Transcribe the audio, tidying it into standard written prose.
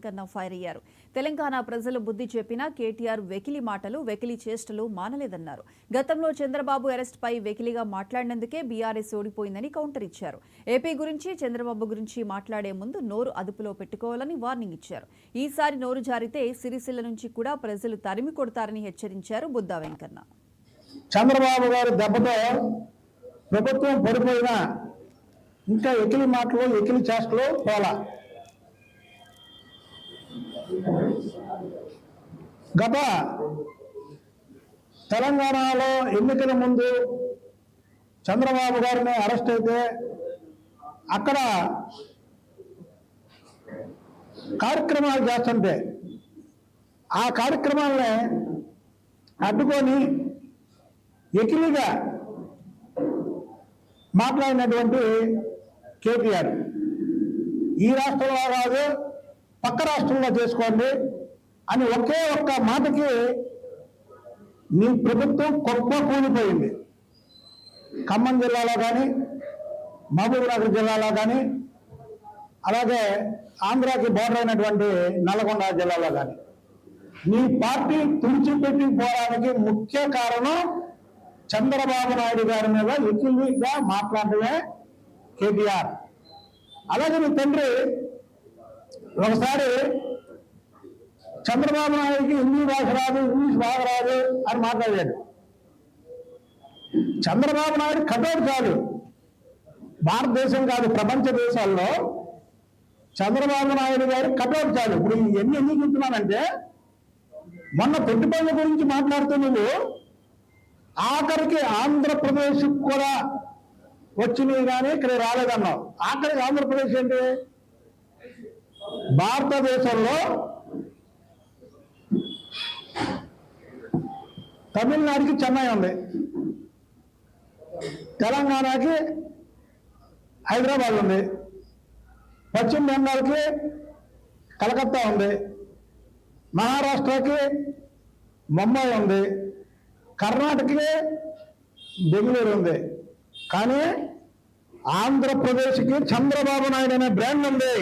కన్నా ఫైర్ అయ్యారు. తెలంగాణ ప్రజలు బుద్ధి చెప్పినా కేటీఆర్ వెకిలి మాటలు, వెకిలి చేష్టలు మానలేదన్నారు. గతంలో చంద్రబాబు అరెస్ట్ పై వెకిలిగా మాట్లాడినందుకే బీఆర్ఎస్ ఓడిపోయిందని కౌంటర్ ఇచ్చారు. ఏపీ గురించి, చంద్రబాబు గురించి మాట్లాడే ముందు నోరు అదుపులో పెట్టుకోవాలని వార్నింగ్ ఇచ్చారు. ఈసారి నోరు జారితే సిరిసిల్ల నుంచి కూడా ప్రజలు తరిమి కొడతారని హెచ్చరించారు బుద్దా వెంకన్న. చంద్రబాబు గారి దెబ్బతో ప్రభుత్వం పడిపోయినా ఇంకా ఎకిలి మాటలు, ఎకిలి చేష్టలు పోలా. గత తెలంగాణలో ఎన్నికల ముందు చంద్రబాబు గారిని అరెస్ట్ అయితే అక్కడ కార్యక్రమాలు చేస్తుంటే ఆ కార్యక్రమాలని అడ్డుకొని ఎకిలిగా మాట్లాడినటువంటి కేటీఆర్ ఈ రాష్ట్రంలో కాదు పక్క రాష్ట్రంలో చేసుకోండి అని ఒకే ఒక్క మాటకి మీ ప్రభుత్వం గొప్ప కూలిపోయింది. ఖమ్మం జిల్లాలో కానీ, మహబూబ్నగర్ జిల్లాలో కానీ, అలాగే ఆంధ్రాకి బోర్డర్ అయినటువంటి నల్గొండ జిల్లాలో కానీ మీ పార్టీ తుడిచిపెట్టిపోవడానికి ముఖ్య కారణం చంద్రబాబు నాయుడు గారి మీద ఎకిలిగా మాట్లాడమే కేటీఆర్. అలాగే మీ తండ్రి ఒకసారి చంద్రబాబు నాయుడికి హిందీ భాష రాదు, ఇంగ్లీష్ బాగా రాదు అని మాట్లాడాడు. చంద్రబాబు నాయుడు కటౌట్ కాదు, భారతదేశం కాదు ప్రపంచ దేశాల్లో చంద్రబాబు నాయుడు గారు కటౌట్ చాలు. ఇప్పుడు ఎందుకు చెప్తున్నానంటే మొన్న పెట్టుబడుల గురించి మాట్లాడుతూ నువ్వు ఆఖరికి ఆంధ్రప్రదేశ్ కూడా వచ్చినాయి కానీ ఇక్కడ రాలేదన్నావు. ఆఖరికి ఆంధ్రప్రదేశ్ ఏంటి? భారతదేశంలో తమిళనాడుకి చెన్నై ఉంది, తెలంగాణకి హైదరాబాద్ ఉంది, పశ్చిమ బెంగాల్కి కలకత్తా ఉంది, మహారాష్ట్రకి ముంబై ఉంది, కర్ణాటకకి బెంగళూరు ఉంది. కానీ ఆంధ్రప్రదేశ్కి చంద్రబాబు నాయుడు అనే బ్రాండ్ ఉంది.